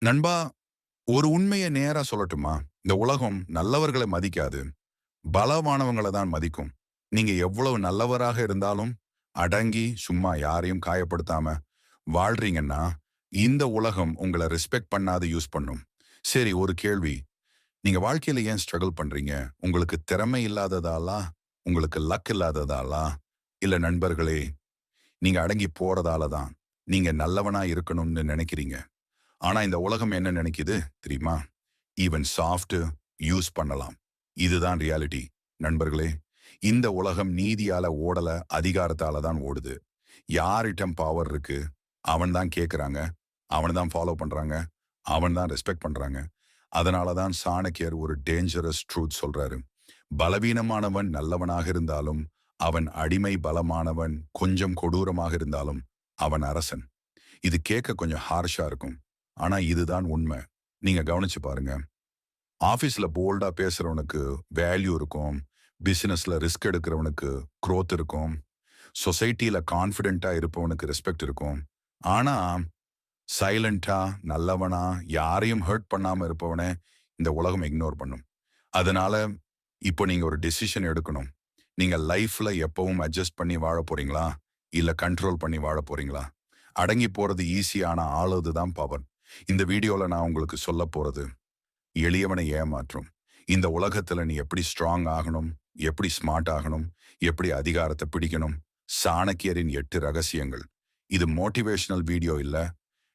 நண்பா, ஒரு உண்மைய நேரா சொல்லட்டுமா? இந்த உலகம் நல்லவர்கள மதிக்காது. பலமானவங்கள தான் மதிக்கும். நீங்க எவ்வளவு நல்லவராக இருந்தாலும், அடங்கி சும்மா யாரையும் காயப்படுத்தாம வாழ்றீங்கன்னா, இந்த உலகம் உங்கள ரெஸ்பெக்ட் பண்ணாது யூஸ் பண்ணும். சரி, ஒரு கேள்வி. நீங்க வாழ்க்கையில ஏன் ஸ்ட்ரகிள் பண்றீங்க? உங்களுக்கு திறமை இல்லாததாலா? உங்களுக்கு லக் இல்லாததாலா? இல்ல நண்பர்களே, நீங்க அடங்கி போறதால தான். நீங்க நல்லவனா இருக்கணும்னு நெனைக்கிறீங்க. ஆனா இந்த உலகம் என்ன நெனைக்குது தெரியுமா? ஈவன் சாஃப்ட் யூஸ் பண்ணலாம். இதுதான் ரியாலிட்டி. நண்பர்களே, இந்த உலகம் நீதியால ஓடல, அதிகாரத்தால தான் ஓடுது. யாரிடம் பவர் இருக்கு, அவன் தான் கேட்குறாங்க, அவன தான் ஃபாலோ பண்றாங்க, அவன் தான் ரெஸ்பெக்ட் பண்றாங்க. அதனால தான் சாணக்கியர் ஒரு டேஞ்சரஸ் ட்ரூத் சொல்றாரு. பலவீனமானவன் நல்லவனாக இருந்தாலும், அவன் அடிமை பலமானவன் கொஞ்சம் கொடூரமாக இருந்தாலும், அவன் அரசன். இது கேட்க கொஞ்சம் ஹார்ஷா இருக்கும். ஆனா இதுதான் உண்மை. நீங்க கவனிச்சு பாருங்க. ஆபீஸ்ல போல்டா பேசுறவனுக்கு வேல்யூ இருக்கும். பிசினஸ்ல ரிஸ்க் எடுக்கிறவனுக்கு growth இருக்கும். சொசைட்டில கான்ஃபிடென்ட்டா இருப்பவனுக்கு ரெஸ்பெக்ட் இருக்கும். ஆனா சைலண்டா, நல்லவனா, யாரையும் ஹர்ட் பண்ணாம இருப்பவன இந்த உலகம் இக்னோர் பண்ணும். அதனால இப்போ நீங்க ஒரு டெசிஷன் எடுக்கணும். நீங்க லைஃப்ல எப்பவும் அட்ஜஸ்ட் பண்ணி வாழ போறீங்களா? இல்ல கண்ட்ரோல் பண்ணி வாழ போறீங்களா? அடங்கி போறது ஈஸி, ஆனா ஆளுவது தான் பவர். இந்த வீடியோல நான் உங்களுக்கு சொல்ல போறது எளியவனை ஏமாற்றும். இந்த உலகத்துல நீ எப்படி ஸ்ட்ராங் ஆகணும், எப்படி ஸ்மார்ட் ஆகணும், எப்படி அதிகாரத்தை பிடிக்கணும். சாணக்கியரின் 8 ரகசியங்கள். இது மோட்டிவேஷனல் வீடியோ இல்ல.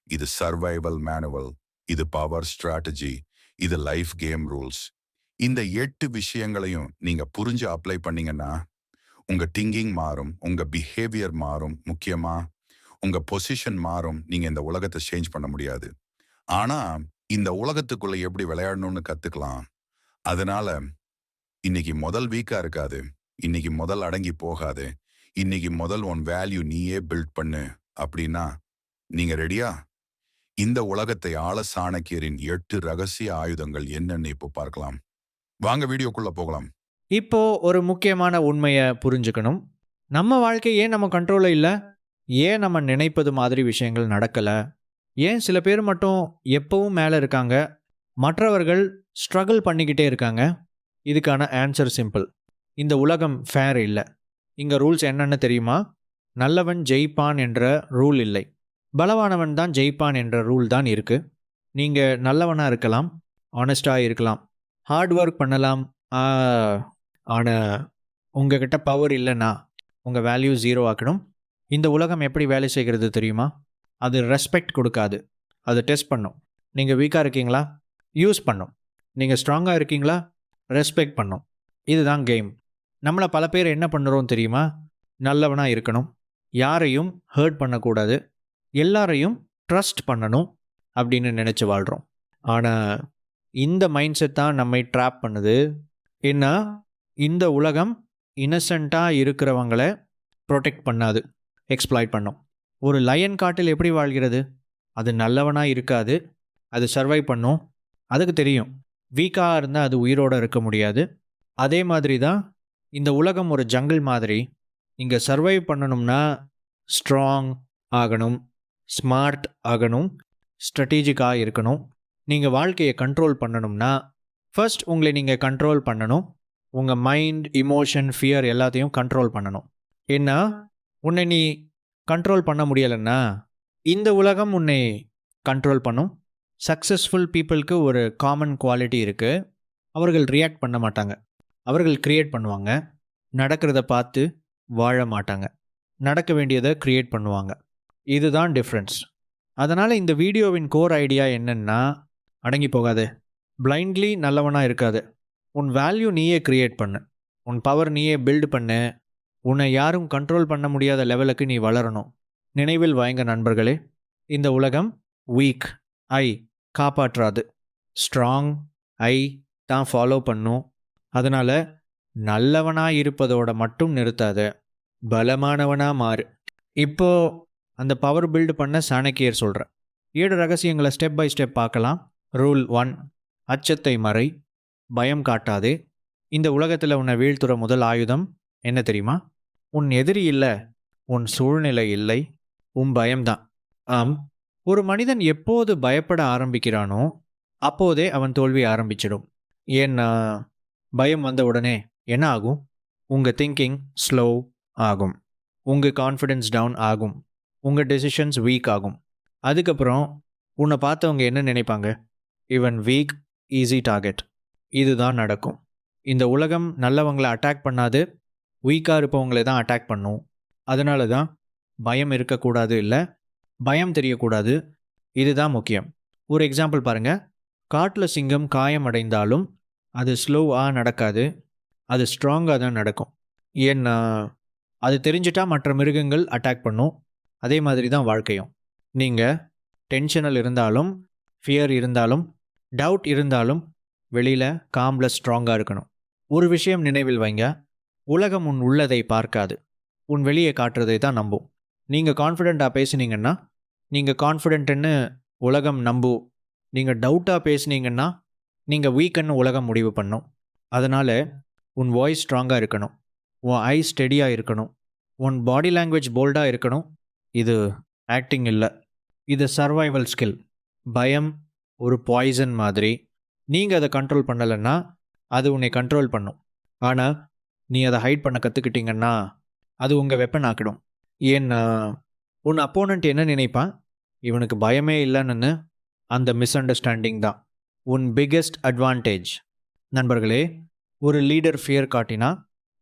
இது சர்வைவல் மேனுவல். இது பவர் ஸ்ட்ராட்டஜி. இது லைஃப் கேம் ரூல்ஸ். இந்த 8 விஷயங்களையும் நீங்க புரிஞ்சு அப்ளை பண்ணீங்கன்னா, உங்க திங்கிங் மாறும், உங்க பிஹேவியர் மாறும், முக்கியமா உங்க பொசிஷன் மாறும். நீங்க இந்த உலகத்தை சேஞ்ச் பண்ண முடியாது. ஆனா, இந்த உலகத்துக்குள்ள எப்படி விளையாடணும்னு கத்துக்கலாம். அதனால, இன்னைக்கு முதல் வீக்கா இருக்காது. இன்னைக்கு முதல் அடங்கி போகாது. இன்னைக்கு முதல் உன் வேல்யூ நீயே பில்ட் பண்ணு. அப்படின்னா, நீங்க ரெடியா? இந்த உலகத்தை ஆள சாணக்கியரின் 8 ரகசிய ஆயுதங்கள் என்னன்னு இப்போ பார்க்கலாம். வாங்க வீடியோக்குள்ள போகலாம். இப்போ ஒரு முக்கியமான உண்மையை புரிஞ்சுக்கணும். நம்ம வாழ்க்கை ஏன் நம்ம கண்ட்ரோலில் இல்லை? ஏன் நம்ம நினைப்பது மாதிரி விஷயங்கள் நடக்கலை? ஏன் சில பேர் மட்டும் எப்பவும் மேலே இருக்காங்க, மற்றவர்கள் ஸ்ட்ரகிள் பண்ணிக்கிட்டே இருக்காங்க? இதுக்கான ஆன்சர் சிம்பிள். இந்த உலகம் ஃபேர் இல்லை. இங்கே ரூல்ஸ் என்னன்னு தெரியுமா? நல்லவன் ஜெயிப்பான் என்ற ரூல் இல்லை. பலவானவன் தான் ஜெயிப்பான் என்ற ரூல் தான் இருக்குது. நீங்கள் நல்லவனாக இருக்கலாம், ஆனஸ்டாக இருக்கலாம், ஹார்ட் ஒர்க் பண்ணலாம். ஆனால் உங்ககிட்ட பவர் இல்லைன்னா உங்கள் வேல்யூ ஜீரோ ஆக்கணும். இந்த உலகம் எப்படி வேலை செய்கிறது தெரியுமா? அது ரெஸ்பெக்ட் கொடுக்காது, அது டெஸ்ட் பண்ணும். நீங்கள் வீக்காக இருக்கீங்களா? யூஸ் பண்ணும். நீங்கள் ஸ்ட்ராங்காக இருக்கீங்களா? ரெஸ்பெக்ட் பண்ணும். இதுதான் கேம். நம்மளை பல பேர் என்ன பண்ணுறோம் தெரியுமா? நல்லவனாக இருக்கணும், யாரையும் ஹர்ட் பண்ணக்கூடாது, எல்லாரையும் ட்ரஸ்ட் பண்ணணும் அப்படின்னு நினச்சி வாழ்கிறோம். ஆனால் இந்த மைண்ட் செட் தான் நம்மை ட்ராப் பண்ணுது. ஏன்னா இந்த உலகம் இன்னசென்ட்டாக இருக்கிறவங்கள ப்ரொடெக்ட் பண்ணாது, எக்ஸ்ப்ளாய்ட் பண்ணும். ஒரு லயன் காட்டில் எப்படி வாழ்கிறது? அது நல்லவனாக இருக்காது, அது சர்வை பண்ணும். அதுக்கு தெரியும் வீக்காக இருந்தால் அது உயிரோடு இருக்க முடியாது. அதே மாதிரி தான் இந்த உலகம் ஒரு ஜங்கிள் மாதிரி. இங்கே சர்வைவ் பண்ணணும்னா ஸ்ட்ராங் ஆகணும், ஸ்மார்ட் ஆகணும், ஸ்ட்ராட்டஜிக்காக இருக்கணும். நீங்கள் வாழ்க்கையை கண்ட்ரோல் பண்ணணும்னா ஃபர்ஸ்ட் உங்களை நீங்கள் கண்ட்ரோல் பண்ணணும். உங்கள் மைண்ட், இமோஷன், ஃபியர் எல்லாத்தையும் கண்ட்ரோல் பண்ணணும். ஏன்னா உன்னை நீ கண்ட்ரோல் பண்ண முடியலைன்னா இந்த உலகம் உன்னை கண்ட்ரோல் பண்ணும். சக்ஸஸ்ஃபுல் பீப்புளுக்கு ஒரு காமன் குவாலிட்டி இருக்குது. அவர்கள் ரியாக்ட் பண்ண மாட்டாங்க, அவர்கள் க்ரியேட் பண்ணுவாங்க. நடக்கிறத பார்த்து வாழ மாட்டாங்க, நடக்க வேண்டியதை க்ரியேட் பண்ணுவாங்க. இதுதான் டிஃப்ரென்ஸ். அதனால் இந்த வீடியோவின் கோர் ஐடியா என்னென்னா, அடங்கி போகாது, பிளைண்ட்லி நல்லவனாக இருக்காது. உன் வேல்யூ நீயே க்ரியேட் பண்ணு, உன் பவர் நீயே பில்டு பண்ணு. உன்னை யாரும் கண்ட்ரோல் பண்ண முடியாத லெவலுக்கு நீ வளரணும். நினைவில் வாங்க நண்பர்களே, இந்த உலகம் வீக் ஐ காப்பாற்றாது, ஸ்ட்ராங் ஐ தான் ஃபாலோ பண்ணும். அதனால் நல்லவனாக இருப்பதோட மட்டும் நிறுத்தாத, பலமானவனாக மாறு. இப்போது அந்த பவர் பில்டு பண்ண சாணக்கியர் சொல்கிற 7 ரகசியங்களை ஸ்டெப் பை ஸ்டெப் பார்க்கலாம். ரூல் 1: அச்சத்தை மறை, பயம் காட்டாதே. இந்த உலகத்தில் உன்னை வீழ்த்துற முதல் ஆயுதம் என்ன தெரியுமா? உன் எதிரி இல்லை, உன் சூழ்நிலை இல்லை, உன் பயம்தான். ஆம், ஒரு மனிதன் எப்போது பயப்பட ஆரம்பிக்கிறானோ அப்போதே அவன் தோல்வி ஆரம்பிச்சிடும். ஏன்னா பயம் வந்த உடனே என்ன ஆகும்? உங்கள் திங்கிங் ஸ்லோ ஆகும், உங்கள் கான்ஃபிடென்ஸ் டவுன் ஆகும், உங்கள் டெசிஷன்ஸ் வீக் ஆகும். அதுக்கப்புறம் உன்னை பார்த்தவங்க என்ன நினைப்பாங்க? இவன் வீக், ஈஸி டார்கெட். இதுதான் நடக்கும். இந்த உலகம் நல்லவங்களை அட்டாக் பண்ணாது, வீக்காக இருப்பவங்களை தான் அட்டாக் பண்ணும். அதனால தான் பயம் இருக்கக்கூடாது, இல்லை பயம் தெரியக்கூடாது. இதுதான் முக்கியம். ஒரு எக்ஸாம்பிள் பாருங்கள். காட்டில் சிங்கம் காயம் அடைந்தாலும் அது ஸ்லோவாக நடக்காது, அது ஸ்ட்ராங்காக தான் நடக்கும். ஏன்னா அது தெரிஞ்சிட்டா மற்ற மிருகங்கள் அட்டாக் பண்ணும். அதே மாதிரி தான் வாழ்க்கையும். நீங்கள் டென்ஷனில் இருந்தாலும், ஃபியர் இருந்தாலும், டவுட் இருந்தாலும் வெளியில் காம்ல ஸ்ட்ராங்காக இருக்கணும். ஒரு விஷயம் நினைவில் வைங்க, உலகம் உன் உள்ளதை பார்க்காது, உன் வெளியே காட்டுறதை தான் நம்பும். நீங்கள் கான்ஃபிடெண்ட்டாக பேசுனீங்கன்னா நீங்கள் கான்ஃபிடென்ட்டுன்னு உலகம் நம்பும். நீங்கள் டவுட்டாக பேசுனீங்கன்னா நீங்கள் வீக்குன்னு உலகம் முடிவு பண்ணும். அதனால் உன் வாய்ஸ் ஸ்ட்ராங்காக இருக்கணும், உன் ஐ ஸ்டெடியாக இருக்கணும், உன் பாடி லாங்குவேஜ் போல்டாக இருக்கணும். இது ஆக்டிங் இல்லை, இது சர்வைவல் ஸ்கில். பயம் ஒரு பாய்சன் மாதிரி. நீங்கள் அதை கண்ட்ரோல் பண்ணலைன்னா அது உன்னை கண்ட்ரோல் பண்ணும். ஆனால் நீ அதை ஹைட் பண்ண கற்றுக்கிட்டீங்கன்னா அது உங்கள் வெப்பன் ஆக்கிடும். ஏன்னா உன் அப்போனண்ட் என்ன நினைப்பான்? இவனுக்கு பயமே இல்லைன்னு. அந்த மிஸ் அண்டர்ஸ்டாண்டிங் தான் உன் பிக்கெஸ்ட் அட்வான்டேஜ். நண்பர்களே, ஒரு லீடர் ஃபியர் காட்டினா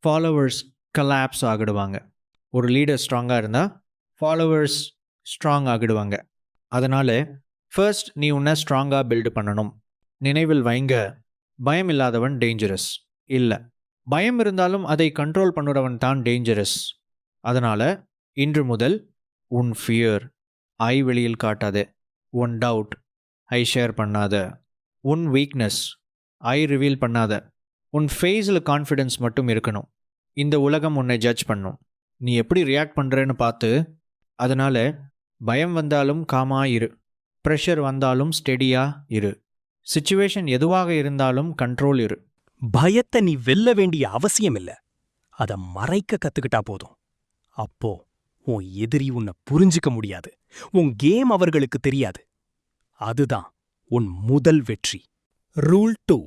ஃபாலோவர்ஸ் கலாப்ஸ் ஆகிடுவாங்க. ஒரு லீடர் ஸ்ட்ராங்காக இருந்தால் ஃபாலோவர்ஸ் ஸ்ட்ராங் ஆகிடுவாங்க. அதனால் ஃபர்ஸ்ட் நீ உன்னை ஸ்ட்ராங்காக பில்டு பண்ணணும். நினைவில் வைங்க, பயம் இல்லாதவன் டேஞ்சரஸ் இல்லை, பயம் இருந்தாலும் அதை கண்ட்ரோல் பண்ணுறவன் தான் டேஞ்சரஸ். அதனால் இன்று முதல் உன் ஃபியர் ஐ வெளியில் காட்டாத, உன் டவுட் ஐ ஷேர் பண்ணாத, உன் வீக்னஸ் ஐ ரிவீல் பண்ணாத. உன் ஃபேஸில் கான்ஃபிடென்ஸ் மட்டும் இருக்கணும். இந்த உலகம் உன்னை ஜட்ஜ் பண்ணும், நீ எப்படி ரியாக்ட் பண்ணுறேன்னு பார்த்து. அதனால் பயம் வந்தாலும் காமாக இரு, ப்ரெஷர் வந்தாலும் ஸ்டெடியாக இரு, சிச்சுவேஷன் எதுவாக இருந்தாலும் கண்ட்ரோல் இரு. பயத்தை நீ வெல்ல வேண்டிய அவசியம் இல்ல, அதை மறைக்க கத்துக்கிட்டா போதும். அப்போ உன் எதிரி உன்னை புரிஞ்சிக்க முடியாது, உன் கேம் அவர்களுக்கு தெரியாது. அதுதான் உன் முதல் வெற்றி. ரூல் 2,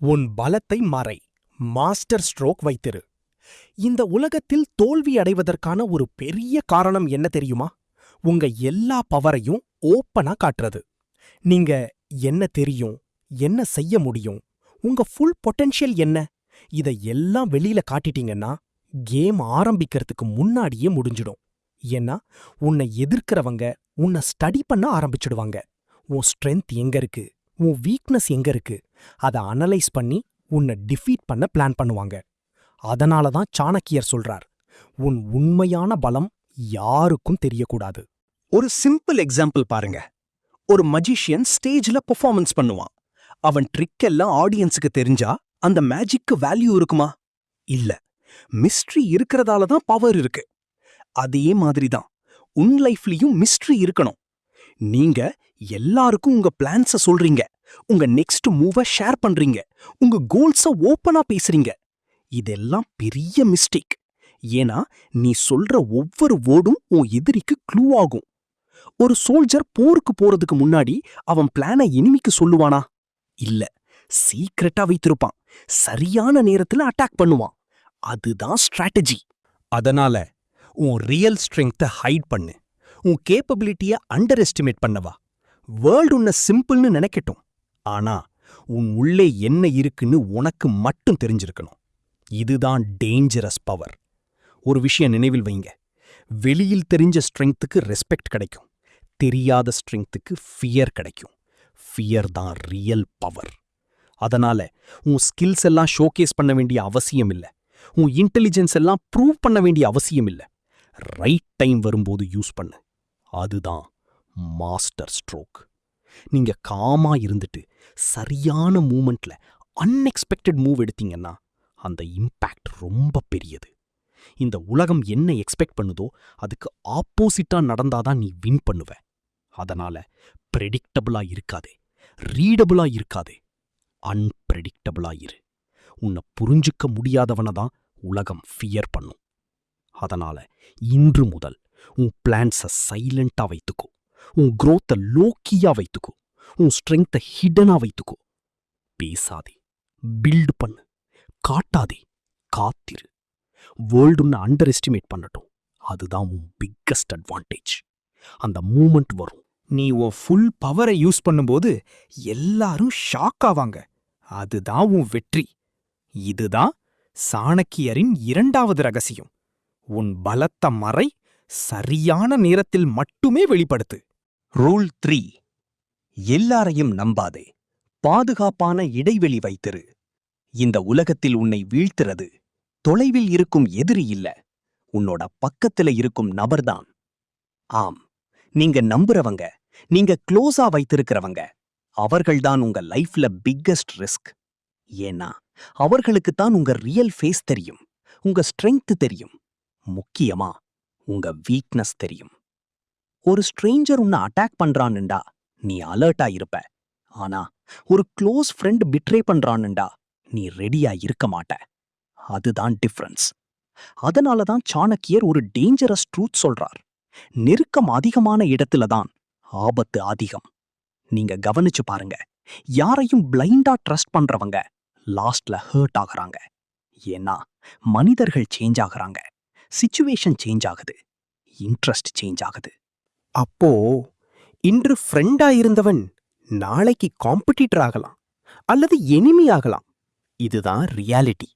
உன் பலத்தை மறை, மாஸ்டர் ஸ்ட்ரோக் வைத்திரு. இந்த உலகத்தில் தோல்வி அடைவதற்கான ஒரு பெரிய காரணம் என்ன தெரியுமா? உங்க எல்லா பவரையும் ஓப்பனா காட்டுறது. நீங்க என்ன தெரியும், என்ன செய்ய முடியும், உங்க ஃபுல் பொட்டென்ஷியல் என்ன, இதை எல்லாம் வெளியில காட்டிட்டீங்கன்னா கேம் ஆரம்பிக்கிறதுக்கு முன்னாடியே முடிஞ்சிடும். ஏன்னா உன்னை எதிர்க்கிறவங்க உன்னை ஸ்டடி பண்ண ஆரம்பிச்சிடுவாங்க. உன் ஸ்ட்ரென்த் எங்க இருக்கு, உன் வீக்னஸ் எங்க இருக்கு, அதை அனலைஸ் பண்ணி உன்னை டிஃபீட் பண்ண பிளான் பண்ணுவாங்க. அதனால தான் சாணக்கியர் சொல்றார், உன் உண்மையான பலம் யாருக்கும் தெரியக்கூடாது. ஒரு சிம்பிள் எக்ஸாம்பிள் பாருங்க. ஒரு மஜிஷியன் ஸ்டேஜ்ல பெர்ஃபார்மன்ஸ் பண்ணுவான். அவன் ட்ரிக் எல்லாம் ஆடியன்ஸுக்கு தெரிஞ்சா அந்த மேஜிக்கு வேல்யூ இருக்குமா? இல்ல. மிஸ்ட்ரி இருக்கிறதால தான் பவர் இருக்கு. அதே மாதிரி தான் உன் லைஃப்லயும் மிஸ்ட்ரி இருக்கணும். நீங்க எல்லாருக்கும் உங்க பிளான்ஸ சொல்றீங்க, உங்க நெக்ஸ்ட் மூவ ஷேர் பண்றீங்க, உங்க கோல்ஸ ஓப்பனா பேசுறீங்க. இதெல்லாம் பெரிய மிஸ்டேக். ஏன்னா நீ சொல்ற ஒவ்வொரு வேர்டும் உன் எதிரிக்கு க்ளூ ஆகும். ஒரு சோல்ஜர் போருக்கு போறதுக்கு முன்னாடி அவன் பிளானை எனிமிக்கு சொல்லுவானா? இல்ல, சீக்ரெட்டா வைத்திருப்பான். சரியான நேரத்துல அட்டாக் பண்ணுவான். அதுதான் ஸ்ட்ராட்டஜி. அதனால உன் ரியல் ஸ்ட்ரெங்க்த்தை ஹைட் பண்ணு. உன் கேப்பபிலிட்டிய அண்டர் எஸ்டிமேட் பண்ணவா. வேர்ல்டு உன்னை சிம்பிள்னு நினைக்கட்டும், ஆனா உன் உள்ளே என்ன இருக்குன்னு உனக்கு மட்டும் தெரிஞ்சிருக்கணும். இதுதான் டேஞ்சரஸ் பவர். ஒரு விஷயம் நினைவில் வைங்க, வெளியில் தெரிஞ்ச ஸ்ட்ரெங்க்த்துக்கு ரெஸ்பெக்ட் கிடைக்கும், தெரியாத ஸ்ட்ரெங்க்த்துக்கு ஃபியர் கிடைக்கும். ஃபியர் தான் ரியல் பவர். அதனால உன் ஸ்கில்ஸ் எல்லாம் ஷோகேஸ் பண்ண வேண்டிய அவசியம் இல்ல, உன் இன்டெலிஜென்ஸ் எல்லாம் ப்ரூவ் பண்ண வேண்டிய அவசியம் இல்ல. ரைட் டைம் வரும்போது யூஸ் பண்ணு. அதுதான் மாஸ்டர் ஸ்ட்ரோக். நீங்க காமா இருந்துட்டு சரியான மூமெண்ட்ல அன்எக்ஸ்பெக்டட் மூவ் எடுத்தீங்கன்னா அந்த இம்பேக்ட் ரொம்ப பெரியது. இந்த உலகம் என்ன எக்ஸ்பெக்ட் பண்ணுதோ அதுக்கு ஆப்போசிட்டா நடந்தாதான் நீ வின் பண்ணுவ. அதனால பிரெடிக்டபிளா இருக்காதே, ரீடபிளா இருக்காதே, அன்பிரெடிக்டபிளா இரு. உன்னை புரிஞ்சுக்க முடியாதவனை தான் உலகம் ஃபியர் பண்ணும். அதனால இன்று முதல் உன் பிளான்ஸை சைலண்டா வைத்துக்கோ. உன் growth-அ லோக்கியா வைத்துக்கோ. உன் ஸ்ட்ரெங்த்தை ஹிடனா வைத்துக்கோ. பேசாதே, பில்டு பண்ணு, காட்டாதே, காத்திரு. வேர்ல்டு உன்னை அண்டர் எஸ்டிமேட் பண்ணட்டும். அதுதான் உன் பிக்கஸ்ட் அட்வான்டேஜ். அந்த மூமெண்ட் வரும், நீ உன் ஃபுல் பவரை யூஸ் பண்ணும்போது எல்லாரும் ஷாக் ஆவாங்க. அதுதான் உன் வெற்றி. இதுதான் சாணக்கியரின் 2வது ரகசியம். உன் பலத்த மறை சரியான நேரத்தில் மட்டுமே வெளிப்படுத்து. ரூல் 3. எல்லாரையும் நம்பாதே. பாதுகாப்பான இடைவெளி வைத்திரு. இந்த உலகத்தில் உன்னை வீழ்த்துறது தொலைவில் இருக்கும் எதிரி இல்ல, உன்னோட பக்கத்துல இருக்கும் நபர்தான். ஆம், நீங்க நம்புறவங்க, நீங்க க்ளோஸா வைத்திருக்கிறவங்க, அவர்கள்தான் உங்க லைஃப்ல பிக்கஸ்ட் ரிஸ்க். ஏன்னா அவர்களுக்குத்தான் உங்க ரியல் ஃபேஸ் தெரியும், உங்க ஸ்ட்ரெங்த் தெரியும், முக்கியமா உங்க வீக்னஸ் தெரியும். ஒரு ஸ்ட்ரேஞ்சர் உன்னை அட்டாக் பண்றான்னுண்டா நீ அலர்ட்டா இருப்ப. ஆனா ஒரு க்ளோஸ் ஃப்ரெண்ட் பிட்ரே பண்றான்னுண்டா நீ ரெடியா இருக்க மாட்ட. அதுதான் டிஃபரன்ஸ். அதனால தான் சாணக்கியர் ஒரு டேஞ்சரஸ் ட்ரூத் சொல்றார். நெருக்கம் அதிகமான இடத்துல தான் ஆபத்து அதிகம். நீங்க கவனிச்சு பாருங்க, யாரையும் பிளைண்டா ட்ரஸ்ட் பண்றவங்க லாஸ்ட்ல ஹர்ட் ஆகுறாங்க. ஏன்னா மனிதர்கள் சேஞ்ச் ஆகுறாங்க, சிச்சுவேஷன் சேஞ்ச் ஆகுது, இன்ட்ரெஸ்ட் சேஞ்ச் ஆகுது. அப்போ இன்று ஃப்ரெண்டா இருந்தவன் நாளைக்கு காம்படிட்டர் ஆகலாம் அல்லது எனிமி ஆகலாம். இதுதான் ரியாலிட்டி.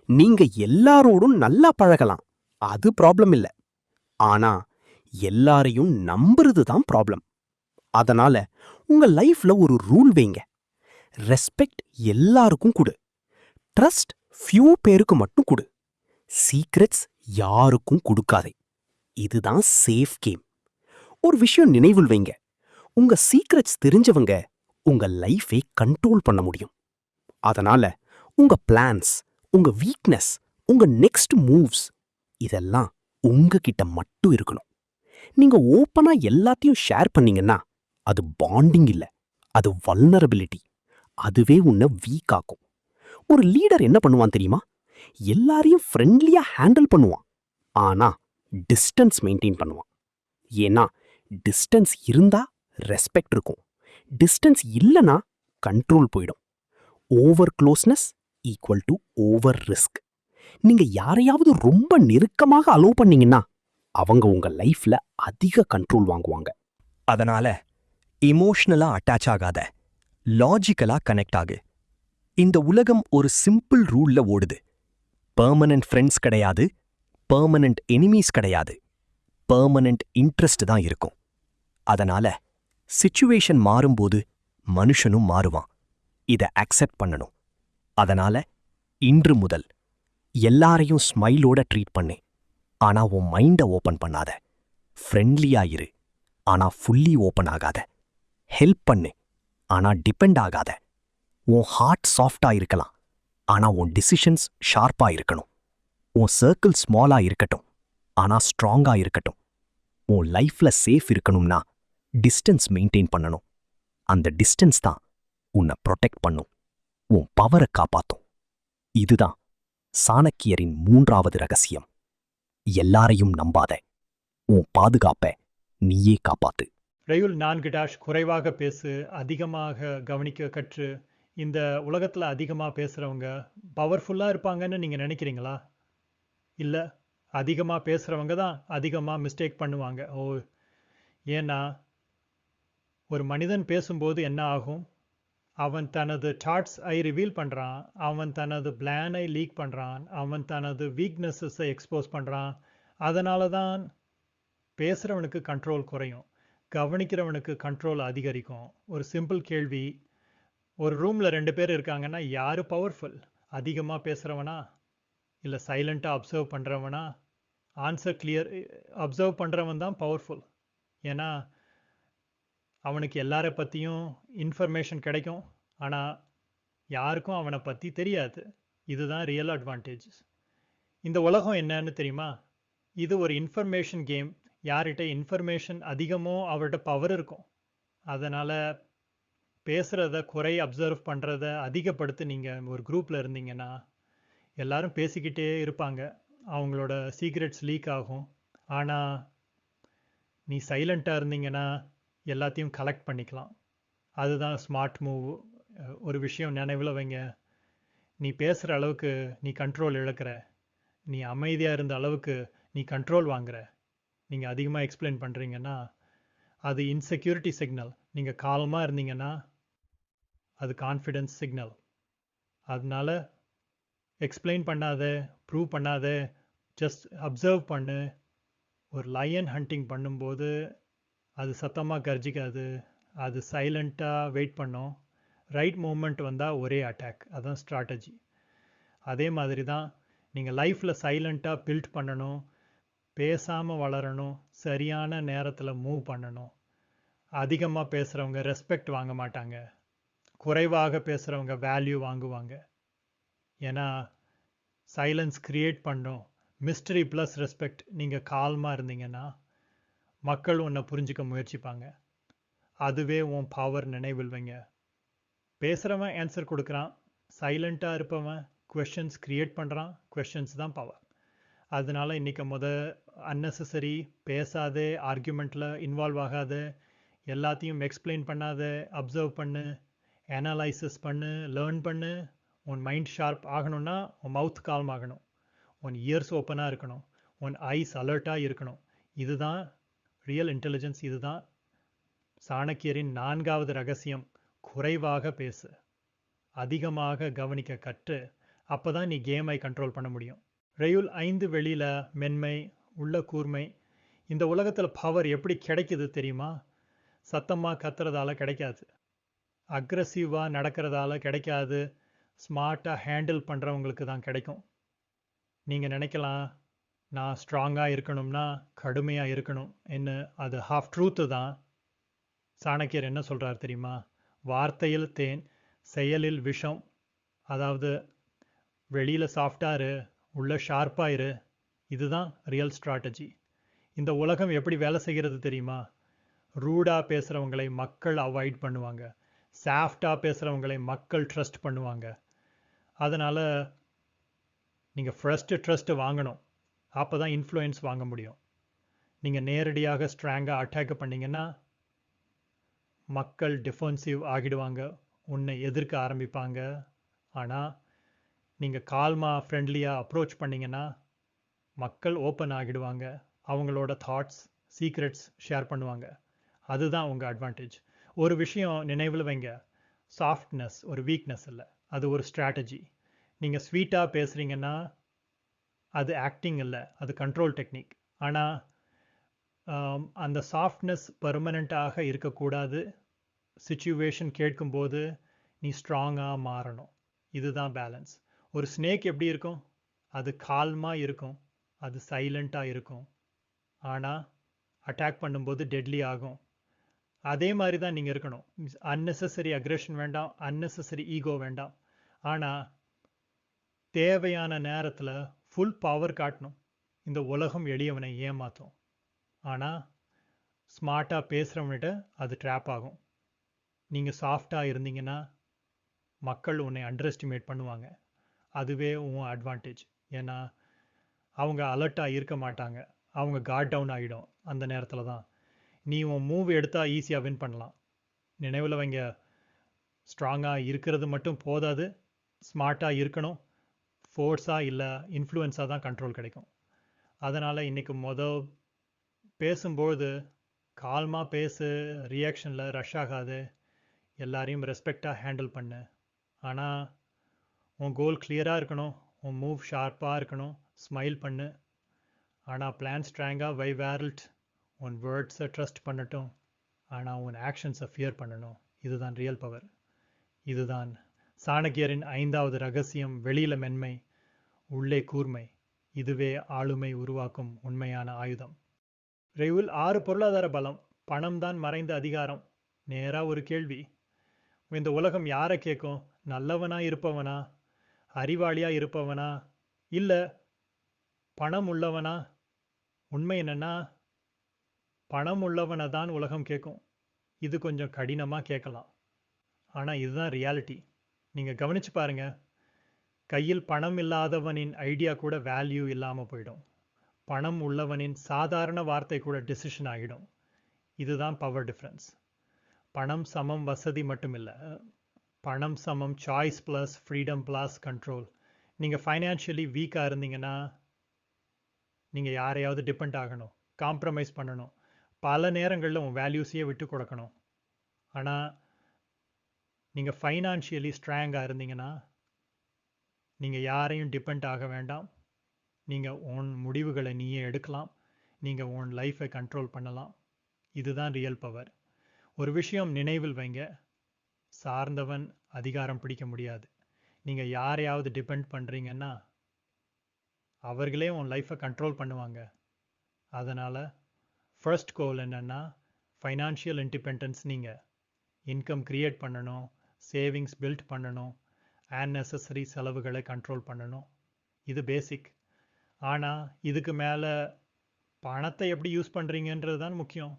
நீங்க எல்லாரோடும் நல்லா பழகலாம், அது ப்ராப்ளம் இல்ல. ஆனா எல்லாரையும் நம்புறது தான் ப்ராப்ளம். அதனால உங்க லைஃப்ல ஒரு ரூல் வைங்க. ரெஸ்பெக்ட் எல்லாருக்கும் கொடு. ட்ரஸ்ட் ஃபியூ பேருக்கு மட்டும் கொடு. சீக்ரெட்ஸ் யாருக்கும் கொடுக்காதே. இதுதான் சேஃப் கேம். ஒரு விஷயம் நினைவில் வைங்க, உங்க சீக்ரெட்ஸ் தெரிஞ்சவங்க உங்க லைஃபை கண்ட்ரோல் பண்ண முடியும். அதனால உங்க பிளான்ஸ், உங்க வீக்னஸ், உங்க நெக்ஸ்ட் மூவ்ஸ் இதெல்லாம் உங்ககிட்ட மட்டும் இருக்கணும். நீங்க ஓப்பனா எல்லாத்தையும் ஷேர் பண்ணீங்கன்னா அது பாண்டிங் இல்ல, அது வல்னரபிலிட்டி. அதுவே உன்னை வீக் ஆக்கும். ஒரு லீடர் என்ன பண்ணுவான் தெரியுமா? எல்லாரையும் ஃப்ரெண்ட்லியா ஹேண்டில் பண்ணுவான், ஆனா டிஸ்டன்ஸ் மெயின்டைன் பண்ணுவான். ஏன்னா டிஸ்டன்ஸ் இருந்தா ரெஸ்பெக்ட் இருக்கும், டிஸ்டன்ஸ் இல்லனா கண்ட்ரோல் போயிடும். Over closeness equal to over risk. நீங்க யாரையாவது ரொம்ப நெருக்கமாக அலோவ் பண்ணீங்கன்னா அவங்க உங்க லைஃப்ல அதிக கண்ட்ரோல் வாங்குவாங்க. அதனால எமோஷனலா அட்டாச் ஆகாத, லாஜிக்கலா கனெக்ட் ஆகு. இந்த உலகம் ஒரு சிம்பிள் ரூல்ல ஓடுது. பெர்மனன்ட் ஃப்ரெண்ட்ஸ் கிடையாது, பெர்மனன்ட் எனிமீஸ் கிடையாது, பெர்மனன்ட் இன்ட்ரெஸ்ட் தான் இருக்கும். அதனால சிச்சுவேஷன் மாறும்போது மனுஷனும் மாறுவான். இதை அக்செப்ட் பண்ணணும். அதனால இன்று முதல் எல்லாரையும் ஸ்மைலோட ட்ரீட் பண்ணு, ஆனா உன் மைண்டை ஓப்பன் பண்ணாத. ஃப்ரெண்ட்லியா இரு, ஆனா ஃபுல்லி ஓப்பன் ஆகாத. ஹெல்ப் பண்ணு, ஆனா டிபெண்ட் ஆகாத. உன் ஹார்ட் சாஃப்டா இருக்கலாம், ஆனா உன் டிசிஷன்ஸ் ஷார்ப்பா இருக்கணும். உன் சர்க்கிள் ஸ்மாலா இருக்கட்டும், ஆனா ஸ்ட்ராங்கா இருக்கட்டும். உன் லைஃப்ல சேஃப் இருக்கணும்னா டிஸ்டன்ஸ் மெயின்டைன் பண்ணணும். அந்த டிஸ்டன்ஸ் தான் உன்னை ப்ரொடெக்ட் பண்ணும், உன் பவரை காப்பாத்தும். இதுதான் சாணக்கியரின் 3வது ரகசியம். எல்லாரையும் நம்பாத, உன் பாதுகாப்பை நீயே காப்பாத்து. ரயுல் 4 குறைவாக பேசு, அதிகமாக கவனிக்க கற்று. இந்த உலகத்தில் அதிகமாக பேசுகிறவங்க பவர்ஃபுல்லாக இருப்பாங்கன்னு நீங்கள் நினைக்கிறீங்களா? இல்லை, அதிகமாக பேசுகிறவங்க தான் அதிகமாக மிஸ்டேக் பண்ணுவாங்க. ஏன்னா ஒரு மனிதன் பேசும்போது என்ன ஆகும், அவன் தனது தாட்ஸை ரிவீல் பண்ணுறான், அவன் தனது பிளானை லீக் பண்ணுறான், அவன் தனது வீக்னஸஸை எக்ஸ்போஸ் பண்ணுறான். அதனால தான் பேசுகிறவனுக்கு கண்ட்ரோல் குறையும், கவனிக்கிறவனுக்கு கண்ட்ரோல் அதிகரிக்கும். ஒரு சிம்பிள் கேள்வி, ஒரு ரூமில் 2 பேர் இருக்காங்கன்னா யார் பவர்ஃபுல்? அதிகமாக பேசுகிறவனா இல்லை சைலண்ட்டாக அப்சர்வ் பண்ணுறவனா? Answer clear. அப்சர்வ் பண்ணுறவன் தான் பவர்ஃபுல். ஏன்னா அவனுக்கு எல்லாரை பற்றியும் இன்ஃபர்மேஷன் கிடைக்கும், ஆனால் யாருக்கும் அவனை பற்றி தெரியாது. இதுதான் ரியல் அட்வான்டேஜஸ். இந்த உலகம் என்னன்னு தெரியுமா? இது ஒரு இன்ஃபர்மேஷன் கேம். யார்கிட்ட இன்ஃபர்மேஷன் அதிகமோ அவர்கிட்ட பவர் இருக்கும். அதனால் பேசுகிறத குறை, அப்சர்வ் பண்ணுறத அதிகப்படுத்தி நீங்கள் ஒரு குரூப்பில் இருந்தீங்கன்னா எல்லாரும் பேசிக்கிட்டே இருப்பாங்க, அவங்களோட சீக்ரெட்ஸ் லீக் ஆகும். ஆனால் நீ சைலண்ட்டாக இருந்தீங்கன்னா எல்லாத்தையும் கலெக்ட் பண்ணிக்கலாம். அதுதான் ஸ்மார்ட் மூவ். ஒரு விஷயம் நினைவில் வைங்க, நீ பேசுகிற அளவுக்கு நீ கண்ட்ரோல் இழக்கிற, நீ அமைதியாக இருந்த அளவுக்கு நீ கண்ட்ரோல் வாங்குற. நீங்கள் அதிகமாக எக்ஸ்பிளைன் பண்ணுறீங்கன்னா அது இன்செக்யூரிட்டி சிக்னல். நீங்கள் காலமாக இருந்தீங்கன்னா அது கான்ஃபிடென்ஸ் சிக்னல். அதனால எக்ஸ்பிளைன் பண்ணாத, ப்ரூவ் பண்ணாத, ஜஸ்ட் அப்சர்வ் பண்ணு. ஒரு லயன் ஹண்டிங் பண்ணும்போது அது சத்தமாக கர்ஜிக்காது, அது சைலண்ட்டாக வெயிட் பண்ணும். ரைட் மூமெண்ட் வந்தால் ஒரே அட்டாக். அதுதான் ஸ்ட்ராட்டஜி. அதே மாதிரி தான் நீங்கள் லைஃப்பில் சைலண்ட்டாக பில்ட் பண்ணணும், பேசாமல் வளரணும், சரியான நேரத்தில் மூவ் பண்ணணும். அதிகமாக பேசுகிறவங்க ரெஸ்பெக்ட் வாங்க மாட்டாங்க, குறைவாக பேசுகிறவங்க வேல்யூ வாங்குவாங்க. ஏன்னா சைலன்ஸ் கிரியேட் பண்ணும். Mystery plus respect. நீங்கள் கால்மாக இருந்தீங்கன்னா மக்கள் உன்னை புரிஞ்சுக்க முயற்சிப்பாங்க. அதுவே உன் பவர். நினைவில் வைங்க. பேசுகிறவன் ஆன்சர் கொடுக்குறான், சைலண்ட்டாக இருப்பவன் கொஷின்ஸ் கிரியேட் பண்ணுறான். கொஷின்ஸ் தான் பவர். அதனால இன்றைக்கி அன்னெசரி பேசாதே, ஆர்கியூமெண்ட்டில் இன்வால்வ் ஆகாத, எல்லாத்தையும் எக்ஸ்பிளைன் பண்ணாத, அப்சர்வ் பண்ணு, அனலைசிஸ் பண்ணு, லேர்ன் பண்ணு. உன் மைண்ட் ஷார்ப் ஆகணும்னா உன் மவுத் கால்ம் ஆகணும், உன் இயர்ஸ் ஓப்பனாக இருக்கணும், உன் ஐஸ் அலர்ட்டாக இருக்கணும். இதுதான் ரியல் இன்டெலிஜென்ஸ். இதுதான் சாணக்கியரின் 4வது ரகசியம். குறைவாக பேசு, அதிகமாக கவனிக்க கற்று. அப்போ தான் நீ கேமை கண்ட்ரோல் பண்ண முடியும். ரெயுல் 5 வெளியில் மென்மை, உள்ள கூர்மை. இந்த உலகத்தில் பவர் எப்படி கிடைக்குது தெரியுமா? சத்தமாக கத்துறதால கிடைக்காது, அக்ரஸிவாக நடக்கிறதால கிடைக்காது, ஸ்மார்ட்டாக ஹேண்டில் பண்ணுறவங்களுக்கு தான் கிடைக்கும். நீங்கள் நினைக்கலாம், நான் ஸ்ட்ராங்காக இருக்கணும்னா கடுமையாக இருக்கணும் என்ன. அது ஹாஃப் ட்ரூத்து தான். சாணக்கியர் என்ன சொல்கிறார் தெரியுமா? வார்த்தையில் தேன், செயலில் விஷம். அதாவது வெளியில் சாஃப்டாக இரு, உள்ள ஷார்ப்பாக இரு. இதுதான் ரியல் ஸ்ட்ராட்டஜி. இந்த உலகம் எப்படி வேலை செய்கிறது தெரியுமா? ரூடாக பேசுகிறவங்களை மக்கள் அவாய்ட் பண்ணுவாங்க, சாஃப்டாக பேசுகிறவங்களை மக்கள் ட்ரஸ்ட் பண்ணுவாங்க. அதனால் நீங்கள் ஃபர்ஸ்ட்டு ட்ரஸ்ட்டு வாங்கணும், அப்போ தான் இன்ஃப்ளூயன்ஸ் வாங்க முடியும். நீங்கள் நேரடியாக ஸ்ட்ராங்காக அட்டாக் பண்ணிங்கன்னா மக்கள் டிஃபென்சிவ் ஆகிடுவாங்க, உன்னை எதிர்க்க ஆரம்பிப்பாங்க. ஆனால் நீங்கள் கால்மாக ஃப்ரெண்ட்லியாக அப்ரோச் பண்ணிங்கன்னா மக்கள் ஓப்பன் ஆகிடுவாங்க, அவங்களோட தாட்ஸ், சீக்ரெட்ஸ் ஷேர் பண்ணுவாங்க. அதுதான் உங்கள் அட்வான்டேஜ். ஒரு விஷயம் நினைவில் வைங்க, சாஃப்ட்னஸ் ஒரு வீக்னஸ் இல்லை, அது ஒரு ஸ்ட்ராட்டஜி. நீங்கள் ஸ்வீட்டாக பேசுகிறீங்கன்னா அது ஆக்டிங் இல்லை, அது கண்ட்ரோல் டெக்னிக். ஆனால் அந்த சாஃப்ட்னஸ் பர்மனண்ட்டாக இருக்கக்கூடாது. சிச்சுவேஷன் கேட்கும்போது நீ ஸ்ட்ராங்காக மாறணும். இதுதான் பேலன்ஸ். ஒரு ஸ்னேக் எப்படி இருக்கும்? அது கால்மாக இருக்கும், அது சைலண்ட்டாக இருக்கும், ஆனால் அட்டாக் பண்ணும்போது டெட்லி ஆகும். அதே மாதிரி தான் நீங்கள் இருக்கணும். அன்னெசரி அக்ரெஷன் வேண்டாம், அன்னெசரி ஈகோ வேண்டாம். ஆனால் தேவையான நேரத்தில் ஃபுல் பவர் காட்டணும். இந்த உலகம் எளியவனை ஏமாற்றும், ஆனால் ஸ்மார்ட்டாக பேசுகிறவன்கிட்ட அது ட்ராப் ஆகும். நீங்கள் சாஃப்டாக இருந்தீங்கன்னா மக்கள் உன்னை அண்டர் எஸ்டிமேட் பண்ணுவாங்க. அதுவே உன் அட்வான்டேஜ். ஏன்னா அவங்க அலர்ட்டாக இருக்க மாட்டாங்க, அவங்க காட் டவுன் ஆகிடும். அந்த நேரத்தில் தான் நீ உன் மூவ் எடுத்தால் ஈஸியாக வின் பண்ணலாம். நினைவில் வைங்க, ஸ்ட்ராங்காக இருக்கிறது மட்டும் போதாது, ஸ்மார்ட்டாக இருக்கணும். ஃபோர்ஸாக இல்லை இன்ஃப்ளூயன்ஸாக தான் கண்ட்ரோல் கிடைக்கும். அதனால் இன்றைக்கி பேசும்போது கால்மாக பேசு, ரியாக்ஷனில் ரஷ் ஆகாது, எல்லாரையும் ரெஸ்பெக்டாக ஹேண்டில் பண்ணு. ஆனால் உன் கோல் கிளியராக இருக்கணும், உன் மூவ் ஷார்ப்பாக இருக்கணும், ஸ்மைல் பண்ணு. ஆனால் பிளான் ஸ்ட்ராங்காக வைவேரல்ட். உன் வேர்ட்ஸை ட்ரஸ்ட் பண்ணட்டும், ஆனால் உன் ஆக்ஷன்ஸை ஃபியர் பண்ணணும். இதுதான் ரியல் பவர். இதுதான் சாணக்கியரின் 5வது ரகசியம். வெளியில் மென்மை, உள்ளே கூர்மை. இதுவே ஆளுமை உருவாக்கும் உண்மையான ஆயுதம். ரெயுல் 6 பொருளாதார பலம். பணம் தான் மறைந்த அதிகாரம். நேராக ஒரு கேள்வி, இந்த உலகம் யாரை கேட்கும்? நல்லவனாக இருப்பவனா, அறிவாளியாக இருப்பவனா, இல்லை பணம் உள்ளவனா? உண்மை என்னென்னா பணம் உள்ளவனை தான் உலகம் கேட்கும். இது கொஞ்சம் கடினமாக கேட்கலாம், ஆனால் இதுதான் ரியாலிட்டி. நீங்கள் கவனித்து பாருங்கள், கையில் பணம் இல்லாதவனின் ஐடியா கூட வேல்யூ இல்லாமல் போயிடும். பணம் உள்ளவனின் சாதாரண வார்த்தை கூட டெசிஷன் ஆகிடும். இதுதான் பவர் டிஃப்ரென்ஸ். பணம் சமம் வசதி மட்டும் இல்லை, பணம் சமம் choice plus freedom plus control. நீங்கள் ஃபைனான்ஷியலி வீக்காக இருந்தீங்கன்னா நீங்கள் யாரையாவது டிபெண்ட் ஆகணும், காம்ப்ரமைஸ் பண்ணணும், பல நேரங்களில் உன் வேல்யூஸையே விட்டு கொடுக்கணும். ஆனால் நீங்கள் ஃபைனான்ஷியலி ஸ்ட்ராங்காக இருந்தீங்கன்னா நீங்கள் யாரையும் டிபெண்ட் ஆக வேண்டாம். நீங்கள் உன் முடிவுகளை நீயே எடுக்கலாம், நீங்கள் உன் லைஃப்பை கண்ட்ரோல் பண்ணலாம். இதுதான் ரியல் பவர். ஒரு விஷயம் நினைவில் வைங்க, சார்ந்தவன் அதிகாரம் பிடிக்க முடியாது. நீங்கள் யாரையாவது டிபெண்ட் பண்ணுறீங்கன்னா அவர்களே உன் லைஃப்பை கண்ட்ரோல் பண்ணுவாங்க. அதனால் ஃபர்ஸ்ட் கோல் என்னென்னா ஃபைனான்ஷியல் இண்டிபெண்டன்ஸ். நீங்கள் இன்கம் க்ரியேட் பண்ணணும், சேவிங்ஸ் பில்ட் பண்ணணும், அன்னெசரி செலவுகளை கண்ட்ரோல் பண்ணணும். இது பேசிக். ஆனால் இதுக்கு மேலே பணத்தை எப்படி யூஸ் பண்ணுறீங்கன்றது தான் முக்கியம்.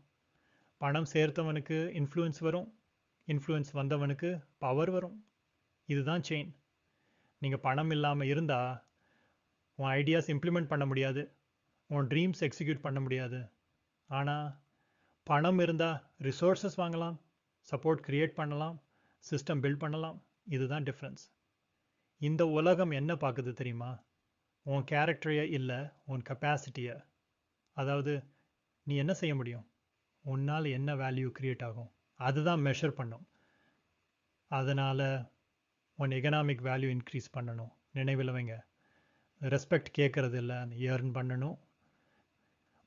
பணம் சேர்த்தவனுக்கு இன்ஃப்ளூயன்ஸ் வரும், இன்ஃப்ளூயன்ஸ் வந்தவனுக்கு பவர் வரும். இதுதான் செயின். நீங்கள் பணம் இல்லாமல் இருந்தால் உன் ஐடியாஸ் இம்ப்ளிமெண்ட் பண்ண முடியாது, உன் ட்ரீம்ஸ் எக்ஸிக்யூட் பண்ண முடியாது. ஆனால் பணம் இருந்தால் ரிசோர்ஸஸ் வாங்கலாம், சப்போர்ட் க்ரியேட் பண்ணலாம், சிஸ்டம் பில்ட் பண்ணலாம். இதுதான் டிஃப்ரென்ஸ். இந்த உலகம் என்ன பார்க்குது தெரியுமா? உன் கேரக்டரையே இல்லை, உன் கெப்பாசிட்டியை. அதாவது நீ என்ன செய்ய முடியும், உன்னால் என்ன வேல்யூ க்ரியேட் ஆகும், அதுதான் மெஷர் பண்ணும். அதனால் உன் எகனாமிக் வேல்யூ இன்க்ரீஸ் பண்ணணும். நினைவில் வைங்க, ரெஸ்பெக்ட் கேட்குறது இல்லை, ஏர்ன் பண்ணணும்.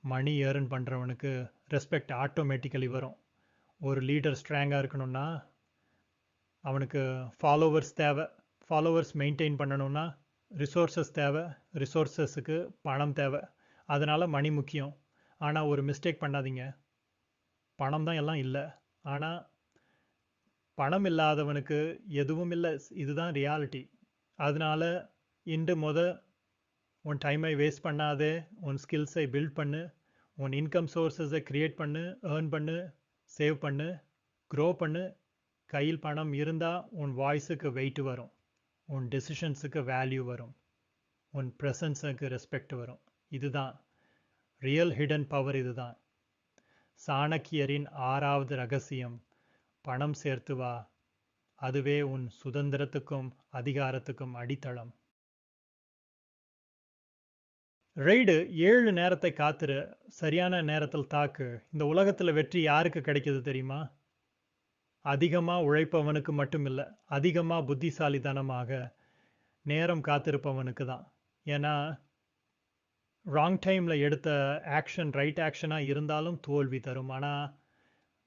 மணி ஏர்ன் பண்ணுறவனுக்கு ரெஸ்பெக்ட் ஆட்டோமேட்டிக்கலி வரும். ஒரு லீடர் ஸ்ட்ராங்காக இருக்கணும்னா அவனுக்கு ஃபாலோவர்ஸ் தேவை, ஃபாலோவர்ஸ் மெயின்டைன் பண்ணணும்னா ரிசோர்ஸஸ் தேவை, ரிசோர்ஸஸுக்கு பணம் தேவை. அதனால் மணி முக்கியம். ஆனால் ஒரு மிஸ்டேக் பண்ணாதீங்க, பணம் தான் எல்லாம் இல்லை. ஆனால் பணம் இல்லாதவனுக்கு எதுவும் இல்லை. இதுதான் ரியாலிட்டி. அதனால் இன்று உன் டைமை வேஸ்ட் பண்ணாதே, உன் ஸ்கில்ஸை பில்ட் பண்ணு, உன் இன்கம் சோர்ஸஸை க்ரியேட் பண்ணு, ஏர்ன் பண்ணு, சேவ் பண்ணு, க்ரோ பண்ணு. கையில் பணம் இருந்தால் உன் வாய்ஸுக்கு வெயிட் வரும், உன் டெசிஷன்ஸுக்கு வேல்யூ வரும், உன் ப்ரெசன்ஸுக்கு ரெஸ்பெக்ட் வரும். இதுதான் ரியல் ஹிடன் பவர். இதுதான் சாணக்கியரின் 6வது ரகசியம். பணம் சேர்த்து வா, அதுவே உன் சுதந்திரத்துக்கும் அதிகாரத்துக்கும் அடித்தளம். ரைடு 7 நேரத்தை காத்துரு, சரியான நேரத்தில் தாக்கு. இந்த உலகத்தில் வெற்றி யாருக்கு கிடைக்கிது தெரியுமா? அதிகமாக உழைப்பவனுக்கு மட்டும் இல்லை, அதிகமாக புத்திசாலித்தனமாக நேரம் காத்திருப்பவனுக்கு தான். ஏன்னா ராங் டைமில் எடுத்த ஆக்ஷன் ரைட் ஆக்ஷனாக இருந்தாலும் தோல்வி தரும். ஆனால்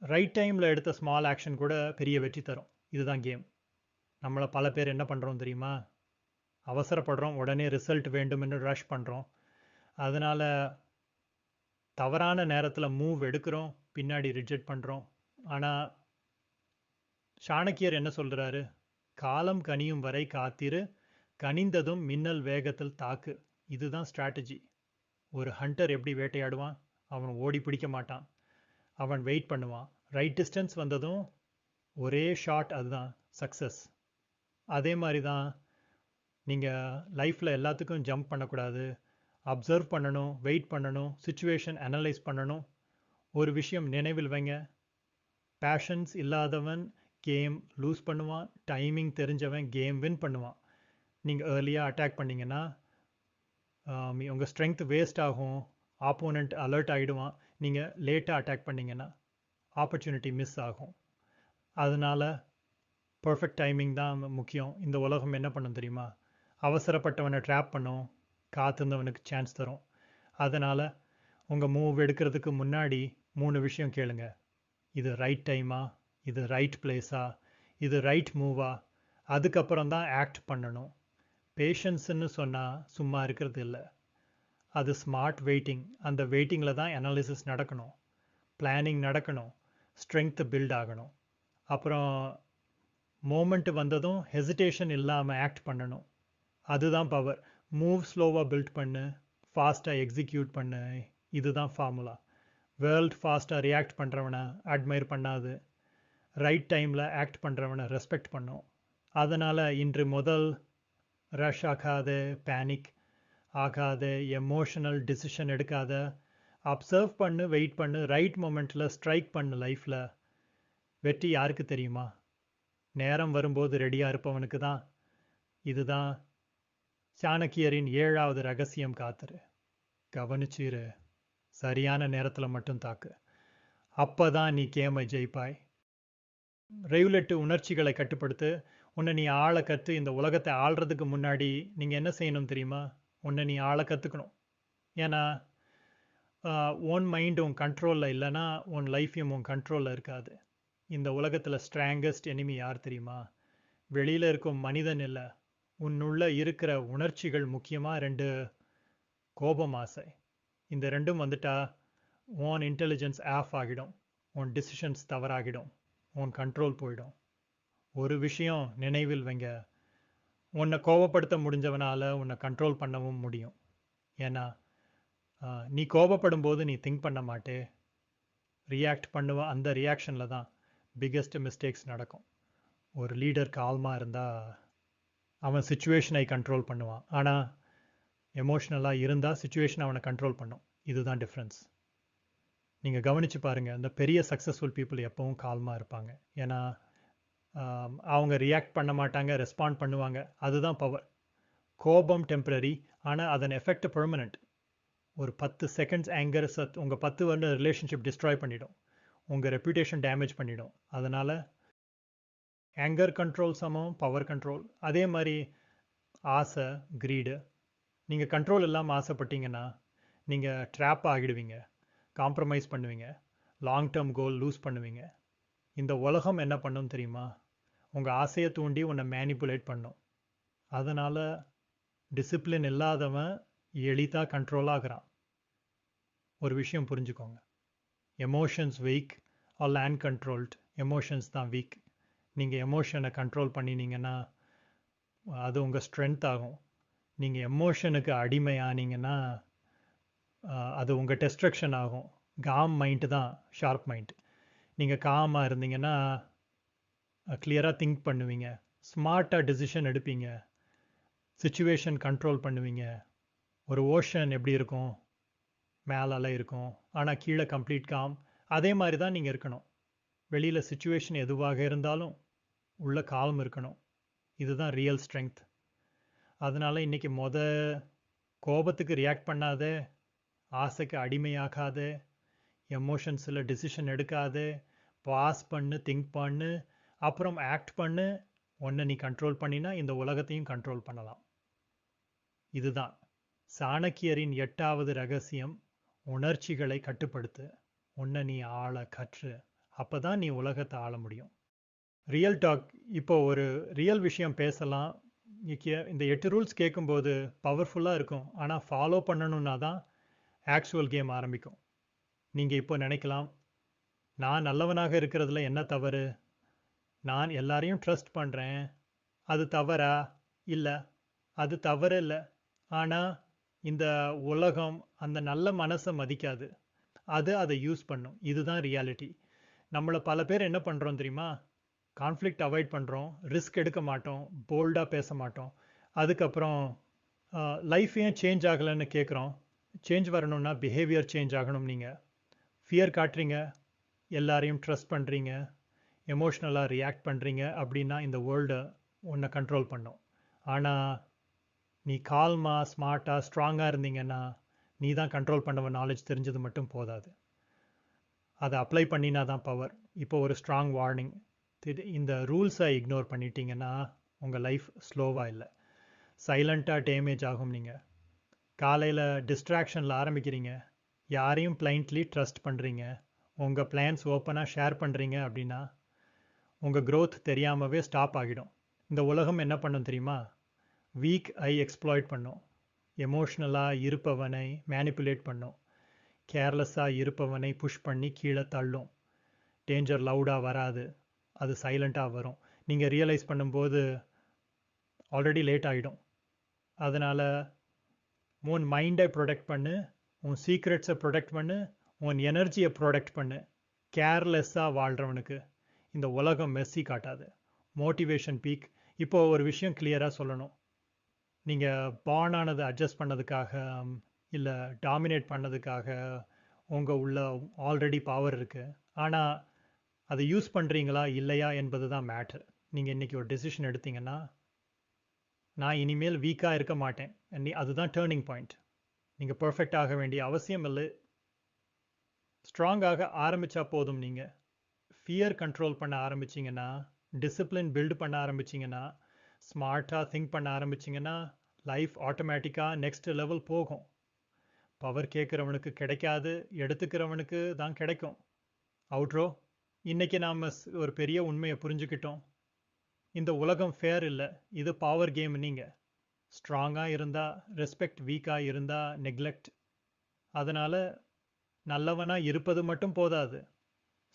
ரைட் டைமில் எடுத்த ஸ்மால் ஆக்ஷன் கூட பெரிய வெற்றி தரும். இதுதான் கேம். நம்மளை பல பேர் என்ன பண்ணுறோம் தெரியுமா? அவசரப்படுறோம், உடனே ரிசல்ட் வேண்டும் என்று ரஷ் பண்ணுறோம். அதனால் தவறான நேரத்தில் மூவ் எடுக்கிறோம், பின்னாடி ரிஜெக்ட் பண்ணுறோம். ஆனால் சாணக்கியர் என்ன சொல்கிறாரு? காலம் கனியும் வரை காத்திரு, கனிந்ததும் மின்னல் வேகத்தில் தாக்கு. இதுதான் ஸ்ட்ராட்டஜி. ஒரு ஹண்டர் எப்படி வேட்டையாடுவான்? அவன் ஓடி பிடிக்க மாட்டான், அவன் வெயிட் பண்ணுவான். ரைட் டிஸ்டன்ஸ் வந்ததும் ஒரே ஷாட், அதுதான் சக்ஸஸ். அதே மாதிரி தான் நீங்கள் லைஃப்பில் எல்லாத்துக்கும் ஜம்ப் பண்ணக்கூடாது, அப்சர்வ் பண்ணணும், வெயிட் பண்ணணும், சிச்சுவேஷன் அனலைஸ் பண்ணணும். ஒரு விஷயம் நினைவில் வைங்க, பேஷன்ஸ் இல்லாதவன் கேம் லூஸ் பண்ணுவான், டைமிங் தெரிஞ்சவன் கேம் வின் பண்ணுவான். நீங்கள் ஏர்லியாக அட்டாக் பண்ணிங்கன்னா உங்கள் ஸ்ட்ரென்த் வேஸ்ட் ஆகும், ஆப்போனண்ட் அலர்ட் ஆகிடுவான். நீங்கள் லேட்டாக அட்டாக் பண்ணிங்கன்னா ஆப்பர்ச்சுனிட்டி மிஸ் ஆகும். அதனால் பர்ஃபெக்ட் டைமிங் தான் முக்கியம். இந்த உலகம் என்ன பண்ணும் தெரியுமா? அவசரப்பட்டவனை ட்ராப் பண்ணும், காத்திருந்தவனுக்கு சான்ஸ் தரும். அதனால் உங்கள் மூவ் எடுக்கிறதுக்கு முன்னாடி 3 விஷயம் கேளுங்க. இது ரைட் டைமா, இது ரைட் பிளேஸா, இது ரைட் மூவா? அதுக்கப்புறம் தான் ஆக்ட் பண்ணணும். பேஷன்ஸ்ன்னு சொன்னால் சும்மா இருக்கிறது இல்லை, அது ஸ்மார்ட் வெயிட்டிங். அந்த வெயிட்டிங்கில் தான் அனாலிசிஸ் நடக்கணும், பிளானிங் நடக்கணும், ஸ்ட்ரென்த் பில்ட் ஆகணும். அப்புறம் மோமெண்ட் வந்ததும் ஹெசிடேஷன் இல்லாமல் ஆக்ட் பண்ணணும். அதுதான் பவர். மூவ் ஸ்லோவாக பில்ட் பண்ணு, ஃபாஸ்ட்டாக எக்ஸிக்யூட் பண்ணு. இதுதான் ஃபார்முலா. வேர்ல்ட் ஃபாஸ்ட்டாக ரியாக்ட் பண்ணுறவனை அட்மையர் பண்ணாது, ரைட் டைமில் ஆக்ட் பண்ணுறவனை ரெஸ்பெக்ட் பண்ணும். அதனால் இன்று முதல் ரஷ் ஆகாத, பேனிக் ஆகாத, எமோஷனல் டிசிஷன் எடுக்காத, அப்சர்வ் பண்ணு, வெயிட் பண்ணு, ரைட் மொமெண்ட்டில் ஸ்ட்ரைக் பண்ணு. லைஃப்பில் வெற்றி யாருக்கு தெரியுமா? நேரம் வரும்போது ரெடியாக இருப்பவனுக்கு தான். இதுதான் சாணக்கியரின் 7வது ரகசியம். காத்துரு, கவனிச்சிரு, சரியான நேரத்தில் மட்டும் தாக்கு. அப்பதான் நீ கேமை ஜெயிப்பாய். ரெகுலேட்டு உணர்ச்சிகளை கட்டுப்படுத்து. உன்னை நீ ஆள கற்று இந்த உலகத்தை ஆள்றதுக்கு முன்னாடி நீங்கள் என்ன செய்யணும் தெரியுமா? உன்னை நீ ஆள கற்றுக்கணும். ஏன்னா உன் மைண்டு உன் கண்ட்ரோலில் இல்லைன்னா உன் லைஃபையும் உன் கண்ட்ரோலில் இருக்காது. இந்த உலகத்தில் ஸ்ட்ராங்கஸ்ட் எனிமி யார் தெரியுமா? வெளியில் இருக்கும் மனிதன் இல்லை, உன்னுள்ள இருக்கிற உணர்ச்சிகள். முக்கியமாக 2: கோபம், ஆசை. இந்த ரெண்டும் வந்துட்டா உன் இன்டெலிஜென்ஸ் ஆஃப் ஆகிடும், உன் டிசிஷன்ஸ் தவறாகிடும், உன் கண்ட்ரோல் போயிடும். ஒரு விஷயம் நினைவில் வைங்க, உன்னை கோபப்படுத்த முடிஞ்சவனால உன்னை கண்ட்ரோல் பண்ணவும் முடியும். ஏன்னா நீ கோபப்படும் போது நீ திங்க் பண்ண மாட்டே, ரியாக்ட் பண்ணுவ. அந்த ரியாக்ஷனில் தான் பிக்கெஸ்ட் மிஸ்டேக்ஸ் நடக்கும். ஒரு லீடர் கால்மாக இருந்தால் அவன் சுச்சுவேஷனை கண்ட்ரோல் பண்ணுவான், ஆனால் எமோஷ்னலாக இருந்தால் சுச்சுவேஷன் அவனை கண்ட்ரோல் பண்ணும். இதுதான் டிஃப்ரென்ஸ். நீங்கள் கவனித்து பாருங்கள், இந்த பெரிய சக்ஸஸ்ஃபுல் பீப்புள் எப்பவும் கால்மாக இருப்பாங்க. ஏன்னா அவங்க ரியாக்ட் பண்ண மாட்டாங்க, ரெஸ்பாண்ட் பண்ணுவாங்க. அதுதான் பவர். கோபம் டெம்பரரி, ஆனால் அதன் எஃபெக்ட் பெர்மனண்ட். ஒரு 10 செகண்ட்ஸ் ஆங்கர் உங்கள் 10 வருட ரிலேஷன்ஷிப் டிஸ்ட்ராய் பண்ணிடும், உங்கள் ரெப்யூட்டேஷன் டேமேஜ் பண்ணிடும். அதனால் ஆங்கர் கண்ட்ரோல் சமம் பவர் கண்ட்ரோல். அதே மாதிரி ஆசை, கிரீடு. நீங்கள் கண்ட்ரோல் இல்லாமல் ஆசைப்பட்டீங்கன்னா நீங்கள் ட்ராப் ஆகிடுவீங்க, காம்ப்ரமைஸ் பண்ணுவீங்க, லாங் டேர்ம் கோல் லூஸ் பண்ணுவீங்க. இந்த உலகம் என்ன பண்ணும் தெரியுமா? உங்கள் ஆசையை தூண்டி உன்னை மேனிப்புலேட் பண்ணும். அதனால் டிசிப்ளின் இல்லாதவன் எளிதாக கண்ட்ரோல் ஆகிறான். ஒரு விஷயம் புரிஞ்சுக்கோங்க, emotions week or land controlled. Emotions தான் வீக். நீங்கள் எமோஷனை கண்ட்ரோல் பண்ணினீங்கன்னா அது உங்கள் ஸ்ட்ரென்த் ஆகும். நீங்கள் எமோஷனுக்கு அடிமையானீங்கன்னா அது உங்கள் டெஸ்ட்ரக்ஷன் ஆகும். காம் மைண்டு தான் ஷார்ப் மைண்ட். நீங்கள் காமாக இருந்தீங்கன்னா கிளியராக திங்க் பண்ணுவீங்க, ஸ்மார்ட்டாக டெசிஷன் எடுப்பீங்க, சிச்சுவேஷன் கண்ட்ரோல் பண்ணுவீங்க. ஒரு ஓஷன் எப்படி இருக்கும்? மேலால இருக்கும், ஆனால் கீழே கம்ப்ளீட் காம். அதே மாதிரி தான் நீங்கள் இருக்கணும். வெளியில் சிச்சுவேஷன் எதுவாக இருந்தாலும் உள்ள காலம் இருக்கணும். இதுதான் ரியல் ஸ்ட்ரென்த். அதனால் இன்றைக்கி கோபத்துக்கு ரியாக்ட் பண்ணாத, ஆசைக்கு அடிமையாகாத, எமோஷன்ஸில் டிசிஷன் எடுக்காத, பாஸ் பண்ணு, திங்க் பண்ணு, அப்புறம் ஆக்ட் பண்ணு. ஒன்றை நீ கண்ட்ரோல் பண்ணினா இந்த உலகத்தையும் கண்ட்ரோல் பண்ணலாம். இதுதான் சாணக்கியரின் 8வது ரகசியம். உணர்ச்சிகளை கட்டுப்படுத்து, உன்னை நீ ஆள கற்று. அப்போ தான் நீ உலகத்தை ஆள முடியும். Real talk. இப்போ ஒரு ரியல் விஷயம் பேசலாம். இந்த 8 ரூல்ஸ் கேட்கும்போது பவர்ஃபுல்லாக இருக்கும், ஆனால் ஃபாலோ பண்ணணுன்னா தான் ஆக்சுவல் கேம் ஆரம்பிக்கும். நீங்கள் இப்போ நினைக்கலாம், நான் நல்லவனாக இருக்கிறதுல என்ன தவறு? நான் எல்லாரையும் ட்ரஸ்ட் பண்ணுறேன், அது தவறா? இல்லை, அது தவறு இல்லை. ஆனால் இந்த உலகம் அந்த நல்ல மனசை மதிக்காது, அது அதை யூஸ் பண்ணும். இதுதான் ரியாலிட்டி. நம்மளை பல பேர் என்ன பண்ணுறோம் தெரியுமா? கான்ஃப்ளிக்ட் அவாய்ட் பண்ணுறோம், ரிஸ்க் எடுக்க மாட்டோம், போல்டாக பேச மாட்டோம். அதுக்கப்புறம் லைஃப் ஏன் சேஞ்ச் ஆகலைன்னு கேட்குறோம். சேஞ்ச் வரணும்னா பிஹேவியர் சேஞ்ச் ஆகணும். நீங்கள் ஃபியர் காட்டுறீங்க, எல்லாரையும் ட்ரஸ்ட் பண்ணுறீங்க, எமோஷ்னலாக ரியாக்ட் பண்ணுறீங்க அப்படின்னா இந்த வேர்ல்டை உன்னை கண்ட்ரோல் பண்ணும். ஆனால் நீ கால்மாக, ஸ்மார்ட்டாக, ஸ்ட்ராங்காக இருந்தீங்கன்னா நீ தான் கண்ட்ரோல் பண்ணவன். நாலேஜ் தெரிஞ்சது மட்டும் போதாது, அதை அப்ளை பண்ணினா தான் பவர். இப்போ ஒரு ஸ்ட்ராங் வார்னிங், இந்த ரூல்ஸை இக்னோர் பண்ணிட்டீங்கன்னா உங்கள் லைஃப் ஸ்லோவாக இல்லை, சைலண்ட்டாக டேமேஜ் ஆகும். நீங்கள் காலையில் டிஸ்ட்ராக்ஷனில் ஆரம்பிக்கிறீங்க, யாரையும் பிளைண்ட்லி ட்ரஸ்ட் பண்ணுறீங்க, உங்கள் பிளான்ஸ் ஓப்பனாக ஷேர் பண்ணுறீங்க அப்படின்னா உங்கள் க்ரோத் தெரியாமவே ஸ்டாப் ஆகிடும். இந்த உலகம் என்ன பண்ணும் தெரியுமா? வீக் ஐ எக்ஸ்ப்ளாய்ட் பண்ணும், எமோஷ்னலாக இருப்பவனை மேனிப்புலேட் பண்ணும், கேர்லெஸ்ஸாக இருப்பவனை புஷ் பண்ணி கீழே தள்ளும். டேஞ்சர் லவுடாக வராது, அது சைலண்ட்டாக வரும். நீங்கள் ரியலைஸ் பண்ணும்போது ஆல்ரெடி லேட் ஆகிடும். அதனால் உன் மைண்டை ப்ரொடெக்ட் பண்ணு, உன் சீக்ரெட்ஸை ப்ரொடெக்ட் பண்ணு, உன் எனர்ஜியை ப்ரொடெக்ட் பண்ணு. கேர்லெஸ்ஸாக வாழ்கிறவனுக்கு இந்த உலகம் மெஸ்ஸி காட்டாது. Motivation peak. இப்போது ஒரு விஷயம் கிளியராக சொல்லணும். நீங்கள் பார்ன் ஆனதை அட்ஜஸ்ட் பண்ணதுக்காக இல்லை டாமினேட் பண்ணதுக்காக உங்கள் உள்ள ஆல்ரெடி பவர் இருக்குது. ஆனால் அதை யூஸ் பண்ணுறீங்களா இல்லையா என்பது தான் மேட்ரு. நீங்கள் இன்றைக்கி ஒரு டெசிஷன் எடுத்தீங்கன்னா, நான் இனிமேல் வீக்காக இருக்க மாட்டேன், அதுதான் டேர்னிங் பாயிண்ட். நீங்கள் பர்ஃபெக்ட் ஆக வேண்டிய அவசியம் இல்லை. ஸ்ட்ராங்காக ஆரம்பித்தா போதும். நீங்கள் ஃபியர் கண்ட்ரோல் பண்ண ஆரம்பிச்சிங்கன்னா, டிசிப்ளின் பில்டு பண்ண ஆரம்பிச்சிங்கன்னா, ஸ்மார்ட்டாக திங்க் பண்ண ஆரம்பிச்சிங்கன்னா, லைஃப் ஆட்டோமேட்டிக்காக நெக்ஸ்ட் லெவல் போகும். பவர் கேட்குறவனுக்கு கிடைக்காது, எடுத்துக்கிறவனுக்கு தான் கிடைக்கும். அவுட்ரோ, இன்றைக்கி நாம் ஒரு பெரிய உண்மையை புரிஞ்சுக்கிட்டோம். இந்த உலகம் ஃபேர் இல்லை, இது பவர் கேம். நீங்கள் ஸ்ட்ராங்காக இருந்தால் ரெஸ்பெக்ட், வீக்காக இருந்தால் நெக்லெக்ட். அதனால் நல்லவனாக இருப்பது மட்டும் போதாது,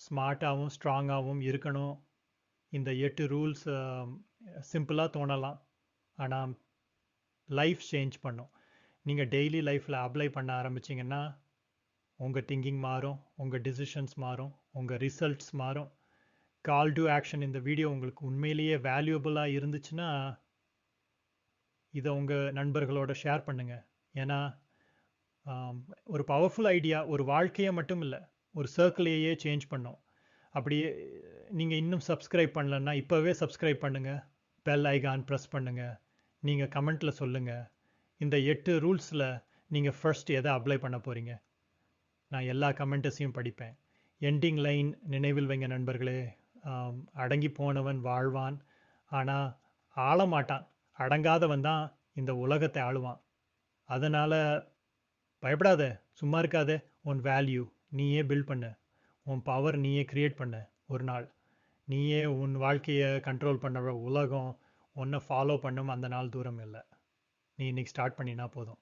ஸ்மார்ட்டாகவும் ஸ்ட்ராங்காகவும் இருக்கணும். இந்த 8 ரூல்ஸ் சிம்பிளாக தோணலாம், ஆனால் லைஃப் சேஞ்ச் பண்ணும். நீங்கள் டெய்லி லைஃப்பில் அப்ளை பண்ண ஆரம்பிச்சிங்கன்னா உங்கள் திங்கிங் மாறும், உங்கள் டிசிஷன்ஸ் மாறும், உங்கள் ரிசல்ட்ஸ் மாறும். Call to action. இந்த வீடியோ உங்களுக்கு உண்மையிலேயே வேல்யூபிளாக இருந்துச்சுன்னா இதை உங்கள் நண்பர்களோட ஷேர் பண்ணுங்கள். ஏன்னா ஒரு பவர்ஃபுல் ஐடியா ஒரு வாழ்க்கையை மட்டும் இல்லை, ஒரு சர்க்கிளையே சேஞ்ச் பண்ணும். அப்படியே நீங்கள் இன்னும் சப்ஸ்கிரைப் பண்ணலன்னா இப்போவே சப்ஸ்கிரைப் பண்ணுங்கள், பெல் ஐகான் ப்ரெஸ் பண்ணுங்கள். நீங்கள் கமெண்ட்டில் சொல்லுங்கள், இந்த 8 ரூல்ஸில் நீங்கள் ஃபர்ஸ்ட் எதை அப்ளை பண்ண போகிறீங்க. நான் எல்லா கமெண்ட்ஸையும் படிப்பேன். எண்டிங் லைன் நினைவில் வைங்க நண்பர்களே, அடங்கி போனவன் வாழ்வான், ஆனால் ஆளமாட்டான். அடங்காதவன் தான் இந்த உலகத்தை ஆளுவான். அதனால் பயப்படாத, சும்மா இருக்காத. உன் வேல்யூ நீயே பில்ட் பண்ண, உன் பவர் நீயே க்ரியேட் பண்ண. ஒரு நாள் நீயே உன் வாழ்க்கையை கண்ட்ரோல் பண்ணுற உலகம் உன்னை ஃபாலோ பண்ணும். அந்த நாள் தூரம் இல்லை, நீ இன்னைக்கு ஸ்டார்ட் பண்ணினா போதும்.